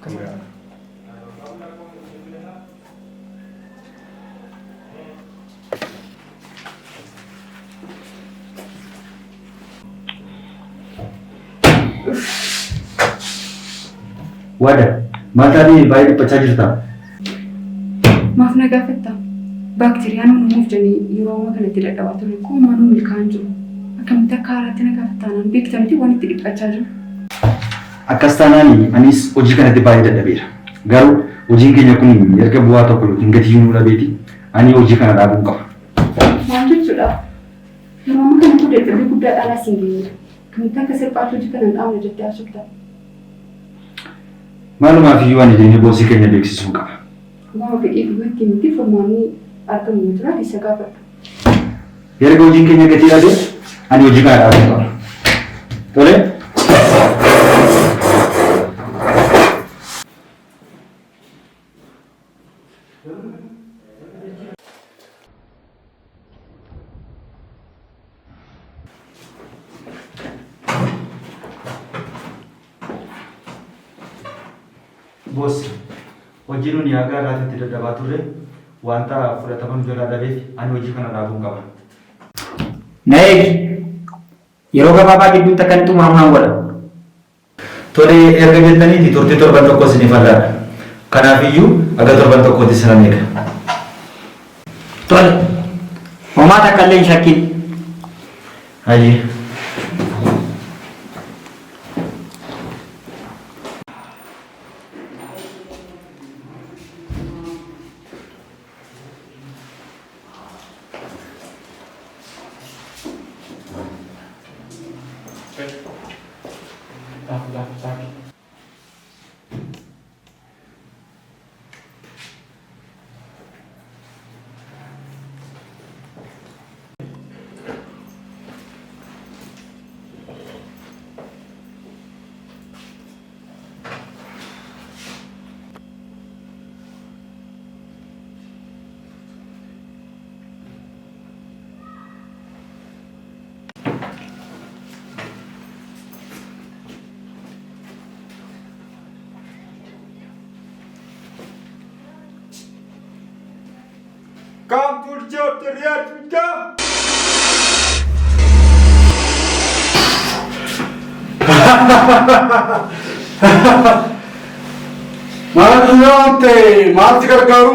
Kamera. Wadah, mata ni baik pecah jirta. Maaf nagaa fetta. Bakteeriyaan uumuuf jedhanii yeroo amma kana itti dadhabaa ture koo maanuu milkaa'an jiru. Akkamitti akka haaraatti nagaa fettaanaan beektamti waan itti dhiphachaa jiru. Akkas taanaani anis hojii kanatti baay'ee dadhabeera. Garuu hojiin keenya kun erga bu'aa tokko hin gatii nuu dhabeeti ani hojii kana dhaabuun qaba. Maal jechuudha? Yeroo amma kana kun dadhabbii guddaadhaan as hin geenye. Akkamitti akka salphaatti hojii kana hin dhaabne jettee haasofta. Maalumaaf iyyuu ani deemee boosii keenya beeksisuu qaba. Waan fedhii dubbatti miti furmaanni argamu yoo jiraate isa gaafadha. Erga hojiin keenya gatii dhabee ani hojii kana dhaabuun qaba. Tole? Bos, hojii nuti akka irraatti dadhabaa turre wanta fudhataman jalaa dhabeef ani hojii kana dhaabuun qaba. Na eegi yeroo gabaabaa gidduutti akkanitti uumamaan godha. Tole erga jettaniiti turtii torban tokko isiniif allaadha. Kanaafiyyuu aga torban tokkotti sinan eega. Tole homaa takka illee hin shakkiin. Hayyi. Kam turjau teriak jam. Mana tuan te mati kerjaru.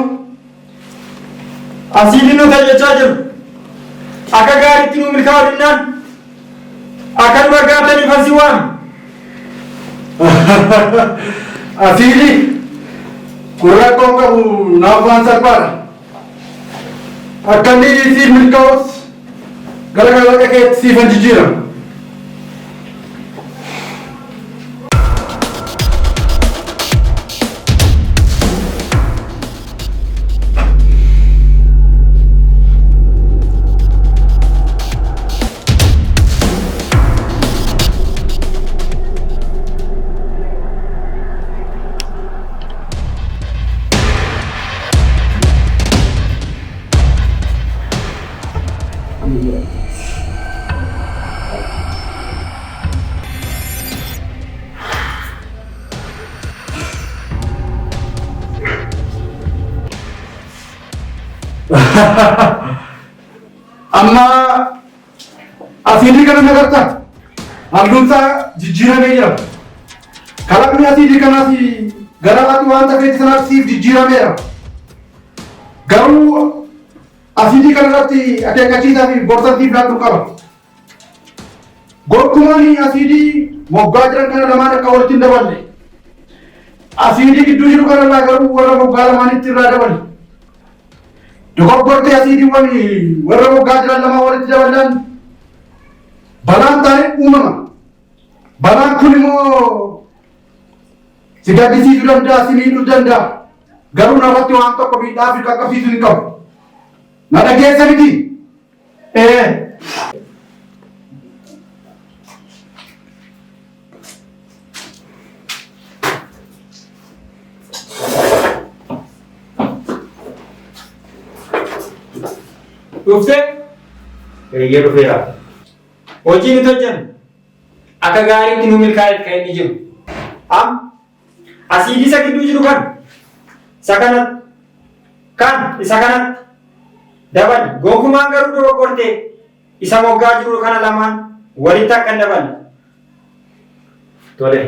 Asli nu tanya cajer. Akak gari tinu milkaudinan. Akan berkata di fasiwan. Asli kurang kau kamu nafas apa? Akan diisi milkaus gara-gara kakek Stephen jijjiirama. Amma asidi kana nagarta halluunsa jijjiiramee jira. Kalaqni asidi kanaas garaatti wanta feeti sanaaf jijjiirameera. Garuu asidi kanarratti akeekkachiisaa fi gorsantiif laatu qaba. Gonkumaan asidi moggaa jiran kana lamaan akka walitti hin daballe. Asidi gidduu jiru kanarraa garuu warra moggaa lamaanitti irraa dabale. Dogoggortee asiidiiwwan warra moggaa jiran lama walitti dabalan balaan taa'ee uumama. Balaan kun immoo si gaddisiisuu danda'a, si miidhuu danda'a. Garuu narratti waan tokko miidhaa fi qaqqabsiisuu hin qabu. Na dhageessa miti? Dhufte? Eeyyee dhufeera. Hojiin hojjennu akka gaariitti nu milkaa'eef kan inni jiru. Asii isa gidduu jiru kan isa kanatti dabali. Gonkumaan garuu dogoggortee isa moggaa jiru kana lamaan walitti akka dabali. Tole.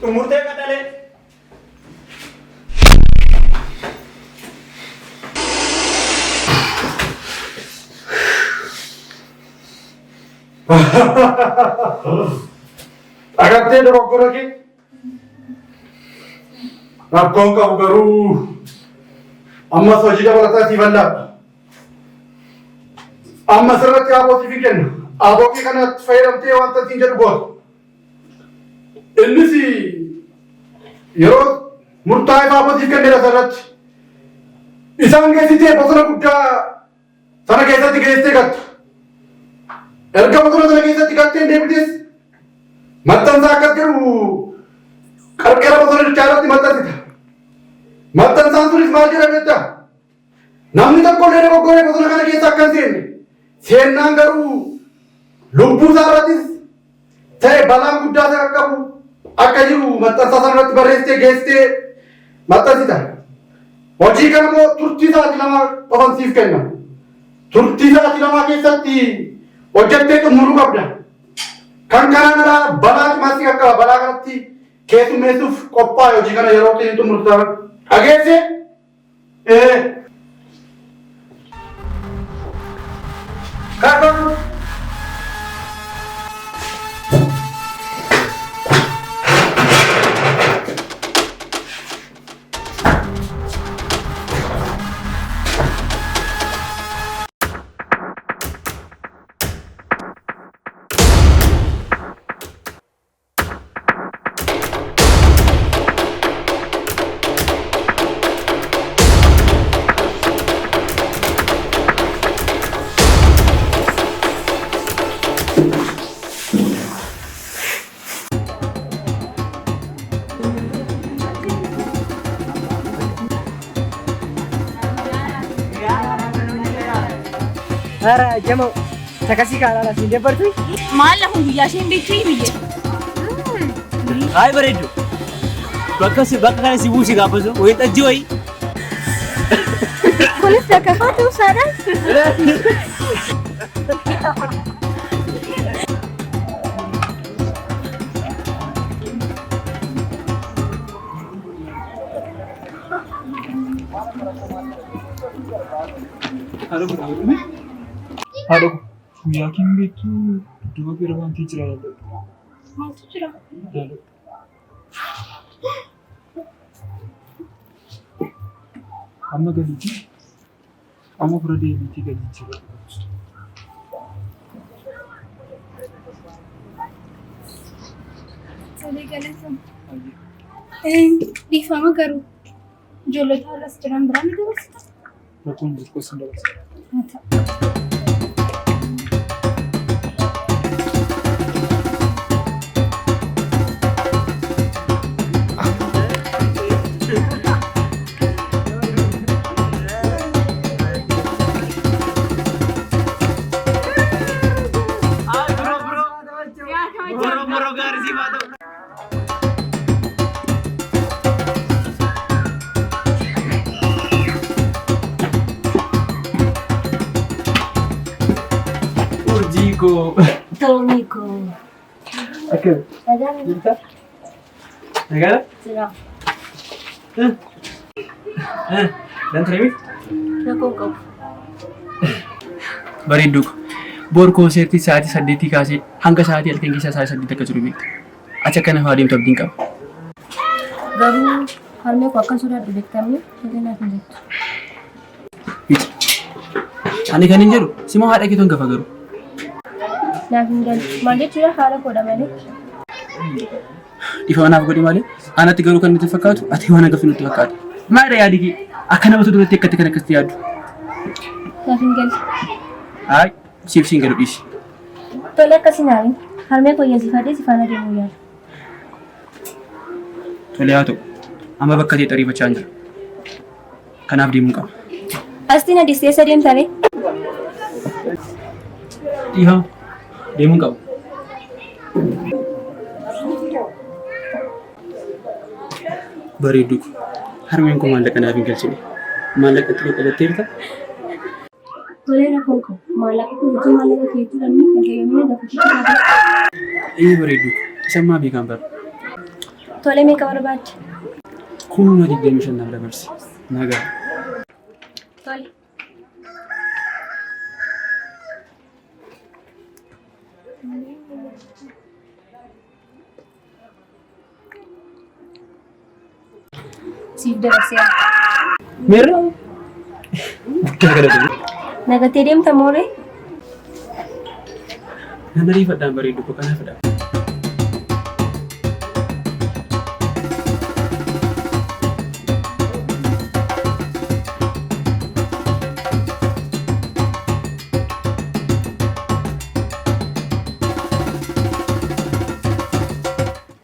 Umurte katale. Agartee dogoggora kee rakkoon qabu garuu ammas hojii dabalataa siif allaadha. Ammas irratti abootiif kenna. Abootii kanatti fayyadamtee wanta siin jedhu goota. Innis yeroo murtaa'e abootiif kennedha asirratti. Isaan geessitee bosona guddaa sana keessatti geessitee gatta. Erga bosona sana keessatti gattee deebitees maxxansa akkas jedhu qarqara bosona irratti maxxansita. Maxxansaan sunis maal jedha beektaa? Namni tokko illee dogoggoree bosona kana keessa akka hin seenne seennaan garuu lubbuu isaa irrattis ta'e balaan guddaa isa qaqqabu akka jiru maxxansa sana irratti barreessitee geessitee maxxansita. Hojii kana immoo turtii sa'aatii lama qofan siif kenna. Turtii sa'aatii lamaa keessatti hojjettee xumuruu qabda. Kan kanaan alaa balaa cimaa si qaqqaba. Balaa kanatti keessummeessuuf qophaa'e hojii kana yeroo ittiin xumurtu ta'a. Dhageesse? Kaafam! Ara jamo takasi kana la sinde bartu maal la hundu ya shin bitti biye ay baredu bakka kana si buusi gabazo way tajji way polis da ka fatu sada Halo, yakin beektu duba bira wanti jira yaadda. maaltu jira Halo. Amma galiiti. Amma bira deemiti galii jira. Salee galatan dhiifama garuu ijoollota alas jiran biraan ni dabarsita. Rakkoon xiqqoo sin dabarsa. Haa ta'u. Urjiko. Tomiko. Akkam. Jirta? Nagaadha? Jira. Dan ture miti? Rakkoon qabu. Bareedduu ko. Boor konsertii sa'aatii 8 kaasee hanga sa'aatii halkan keessaa sa'aatii 8 akka jiru beektu. Achi akka nafa adeemtu abdiin qaba. Garuu harmee koo akka sodaadhu beektamni fedhii naaf hin jettu. Miti. Ani kan hin jedhu simoo haadha kee tongafa garuu. Naaf hin galu. Maal jechuudha haadha koodha malee. Dhiifama naaf godhi malee anatti garuu kan nutti fakkaatu ati waan hanga nutti fakkaatu. Maadha yaadi kee akka namatu duratti akkatti kan akkasitti yaaddu. Naaf hin galu. Haay siif siin galu dhiisi. Tole akkasii naafi harmee koo yeesifadhee si faana deemuu yaala. Tole haa ta'u amma bakka ta'e xariifachaa hin jiru. Kanaaf deemuu qaba. Astiin adis eessa deemtame? Dhiifama deemuu qaba. Bareedduu ko. Harmeen koo maallaqa naaf hin galchine. Maallaqa itti qabattee jirta? Tole rakkoon qabu. Maallaqa kun hojii maallaqa keetu dhabni dhagayamee gaafachuu qabu. Bareedduu ko. Isa ammaa beekan bara. Tole meeqa barbaadde? Kun na 25 naaf dabarsi. Nagaa. Tole. Siif dabarseera. Meerra? Guddaa kadhatu. Nagattee deemta mooree? Nan ariifadhaan bareedduu ko kanaafidha.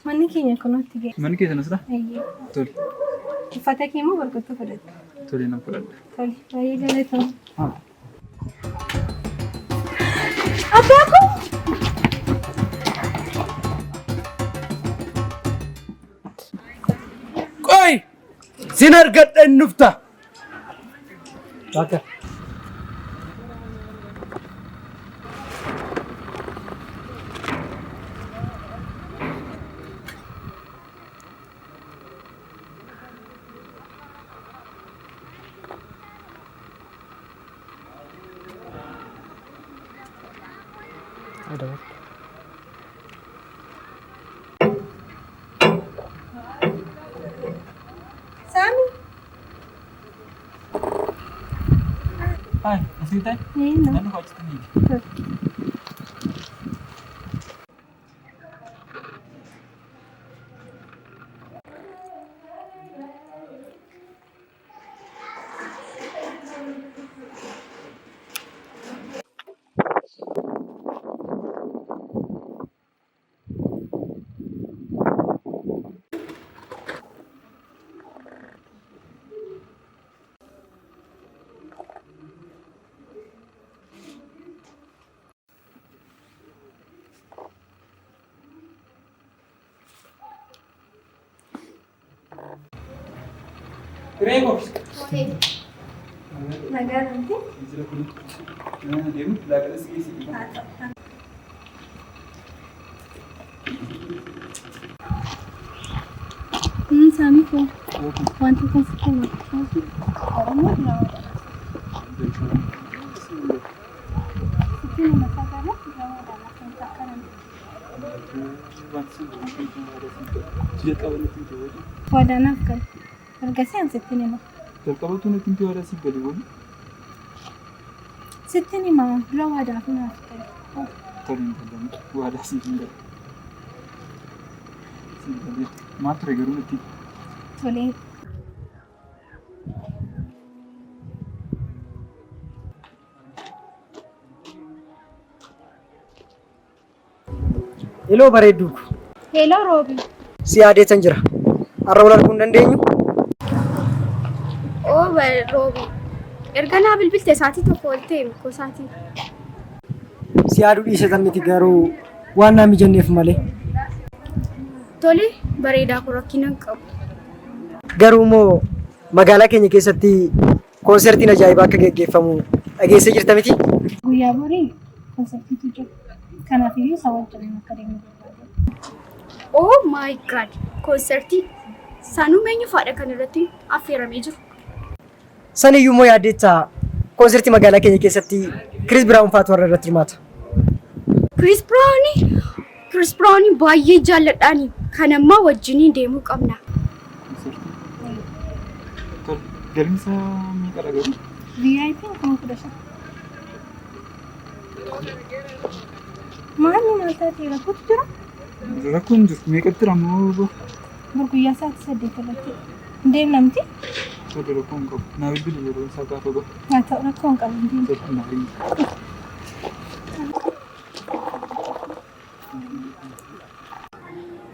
Manni keenya kunuutti ga'e. Manni keessan asirra? Ayyee. Tole. Uffata kee moo barqottoo fudhatte? Tole nan fudhadha. Tole. Baay'ee jaallatama. Haa. Abbaa koo! Qoy! Sin argadhan nufta. Bakka. Ada. Sami? Hai, asli teh? Iya. Dan kau cerita ni. Rego. Nagaa nanti? Deemu laaqana sigiisi. Ini Sami kok. Wanti kan sekolah. Kamu kenapa? Itu nama saudara juga ada anak sekarang. Sudah kawan itu jawab. Wadah nafkah. Harganya seperti ini mah. Jalqabatu nuti inti wada si gali wali. Seperti ini mah. Dua wadah aku nafkah. Tolong tolong. Wada si gali. Si gali. Matre garu nuti. Boleh. Hello bareedduu ko. Hello Robi. Si adeetan jira. Har'a wal arguu hin dandeenyu? Oh Robi. Erga naa bilbilte sa'aatii tokko ol ta'e ko sa'aatii. Si aduu dhiisetan miti garuu waan naa mijanneef malee. Tole bareedaa kun rakkina hin qabu. Garuu moo magaalaa keenya keessatti konsertiin ajaa'ibaa akka geggeeffamu dhageessee jirta miti? Guyyaa borii konsertiitu jira. Kanaaf iyyuu isa wajjin akka deemu barbaada. Oh my god. Konsertii sanuu meenyu faadha kan irratti affeeramee jiru. Saniyyuu immoo yaaddeetta konsertii magaalaa keenya keessatti Chris Brown faatu warra irratti hirmaata. Chris Brown baay'ee jaalladhaani. Kan ammaa wajjiniin deemuu qabna. Galmisa meeqa dhagahu? VIP kan kudhashan. Maalli maal taatee rakkotu jira? Rakkoon jiru meeqatti ramoo? Gurguyyaa sa'aatii 8 irratti deemnamti? Tole rakkoon qabu. Naa bilbila yeroo isaa gaafa gahu. Haa ta'u rakkoon qabu.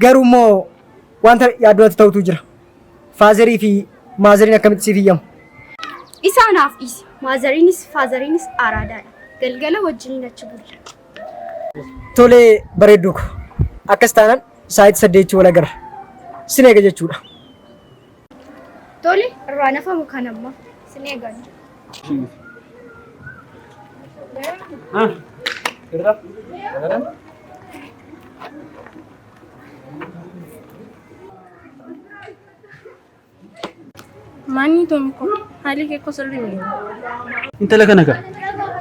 Garuu immoo wanta yaaddooti ta'utu jira. Faazarii fi maazariin akkamitti siif iyyamu? Isaanaaf isi. Maazariinis faazariinis araadaadha. Galgala wajjiniin achi bulla. Tolee bareedduu ko. Akkas taanaan sa'aatii 8 wal agarra. Sin eega jechuudha. Tole irraa nafamu kan amma sin eeganna. Mani to miko hali ke ko sirri mi Intala kana gaa.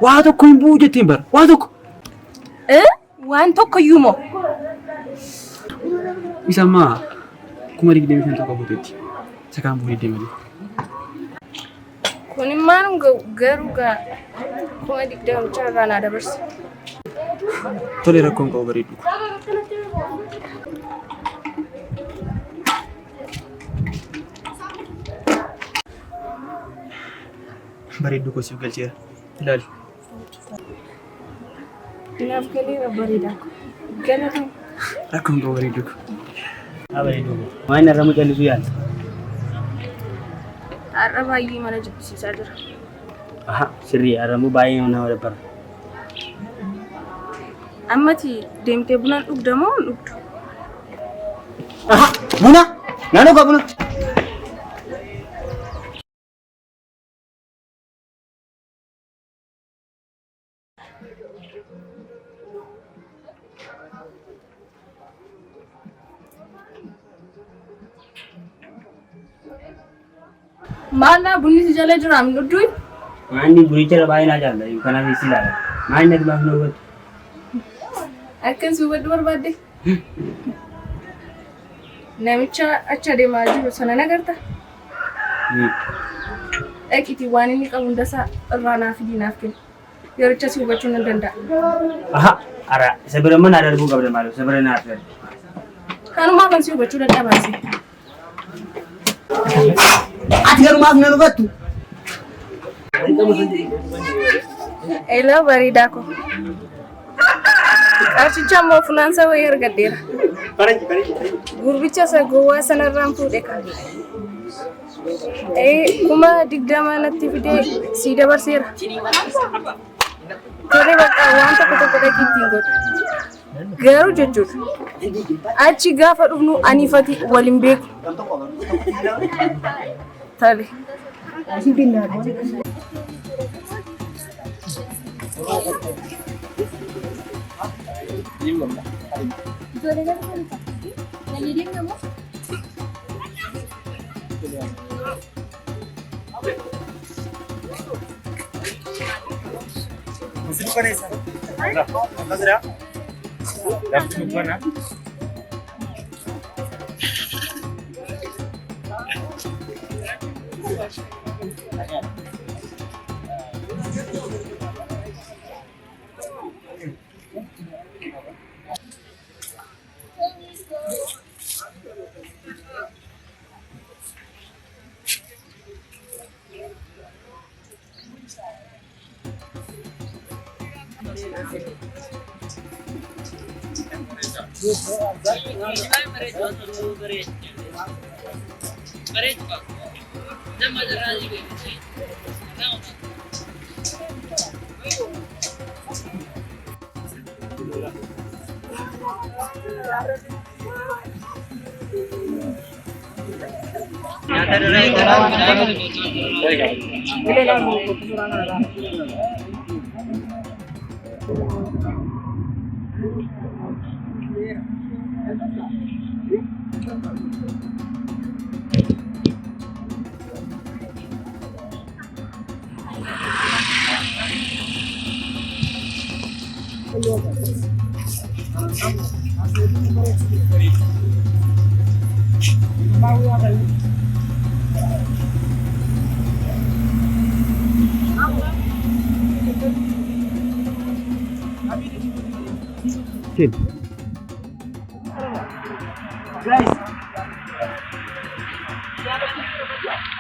Waa tokko hin bu'u jettiin bara. Waa tokko. waan tokko yumo Isa ammaa kuma 25 tokko buuteetti. Isa kaan bu'ee deemanii. kuni man garuga kuma 20 charra na dabarsa Tole rakkoon qabu bareedduu. Bareedduu ko siif galcheera. Ilaali. inaaf galera barida galata Rakkoon qabu bareedduu. Bareedduu. Waan irra mucallisu yaala. arra baay'ee mana jibbisiisaa jira. Aha, sirrii arramu baay'ee nama dabbara. Ammati deemtee bunaan dhugdamoo hin dhugdu? Aha, buna. Naannoo qaba buna. Maala bunni si jala jira hin dhugdu? Waan buricha baay'ee na jaalla. Kanaaf isi ilaala. Maal natti baafna hubatu. Akkan si hubadhu barbaadde? Namicha achi deemaa jiru sana nagarta? Dhaqiitii waan inni qabu hundasaa irraa naaf fidii naaf kenna. Yericha si hubachuu nan danda'a. Aha, ara isa bira mana darbuu qabda maal isa bira naaf fedha. Kanumaa kan si hubachuu dadhabaase. Ati garumaaf na hubattu. Ela bareedaa ko. Qarshicha ammoo funaansa wayii argadheera. Gurbicha isa gowwaa sanarraan fuudhe qaba. Kuma 20 natti fidee si dabarseera. Tole bakka waan tokko tokko dhaqiitiin godhu. Garuu jechuudha. Achi gaafa dhufnu aniifati waliin beeku. Tole.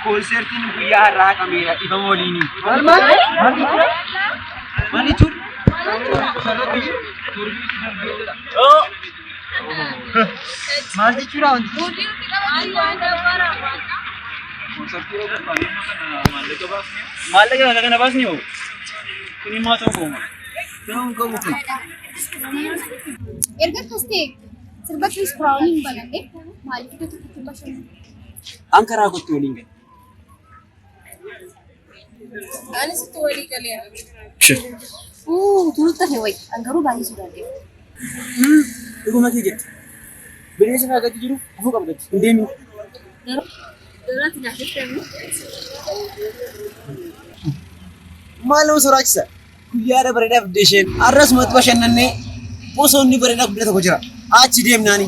Konsertiin guyyaa har'aa qameera dhiba waliini. Maal jechuudha? Maal jechuudha wanti? Maallaqa kana baasni hoo? Kuni maa ta'uu qabu? Ta'uu qabu kun. Erga akkas ta'e sirba Chris Brown banadhe maaliif iddoo tokkotti bashannanu? An karaa kootti waliin gale. Anis itti walii galeera. Turutti hafe wayi. An garuu baay'ee sodaadheera. Dhuguma kee jetti. Bineensa faagatti jiru afuu qabdatti. Hin deemin. Duraatti nyaatatti Maal nama soraachisa? Guyyaadha bareedaaf deesheen. Har'as matti bashannannee bosonni bareedaa guddaa tokko jira. Achi deemnaani.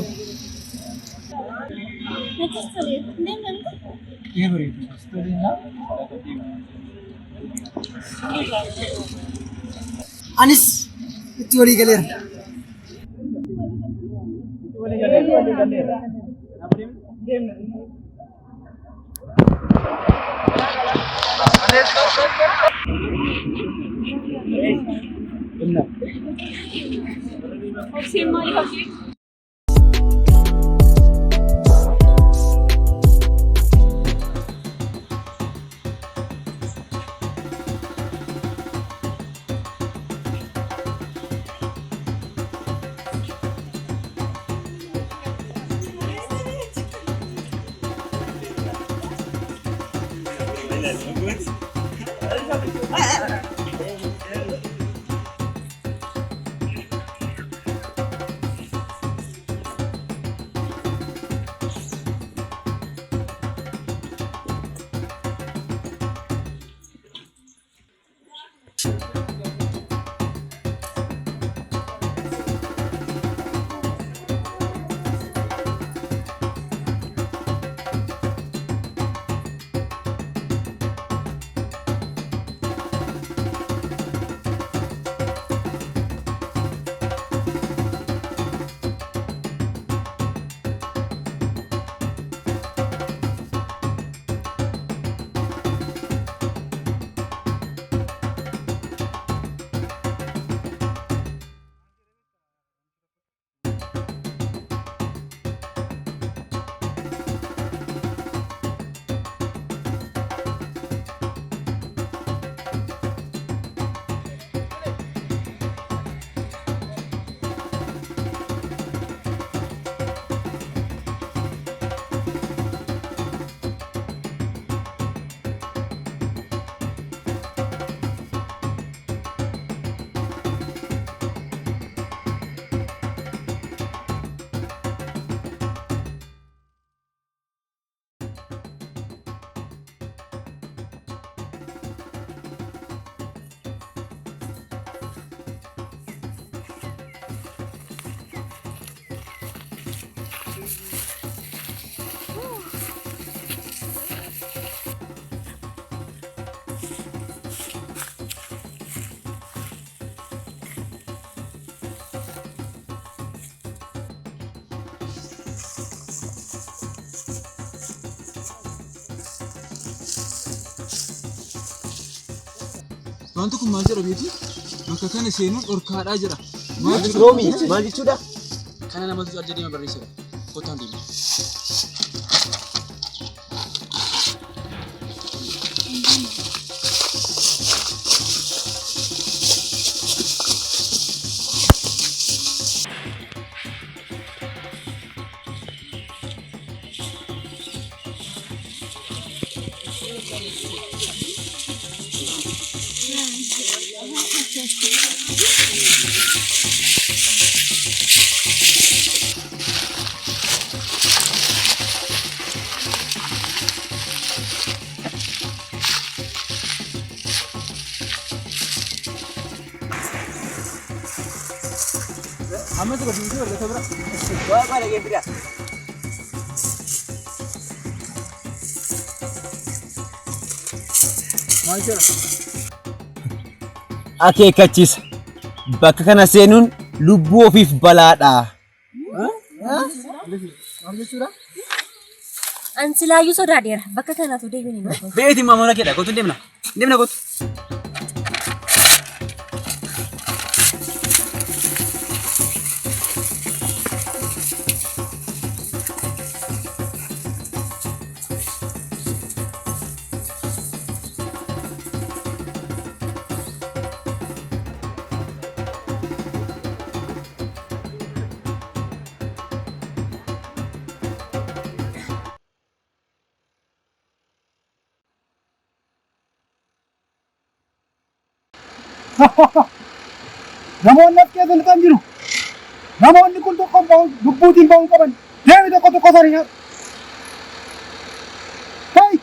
Anis itti walii galeera. Wanti kun maal jedha beekti? Bakka kana seenuun dhorkaadhaa jira. Maal jechuudha? Kana namatu ajja deema barreessedha. Kottaan deema. Amma suka dubi da sabra. Ba da gefe da. Akeekkachiisa. Bakka kana seenuun lubbuu ofiif balaadha. An silaayyuu sodaadeera. Bakka kanaatu deebiin. Beeti maamona keedha. Kootu deemna. Deemna kootu. Namoonni akka eegalatan jiru. Namoonni kun tokko lubbuutiin ba'uu qaban. Deemi tokko isaanii nyaata. Hey!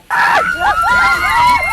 Ah!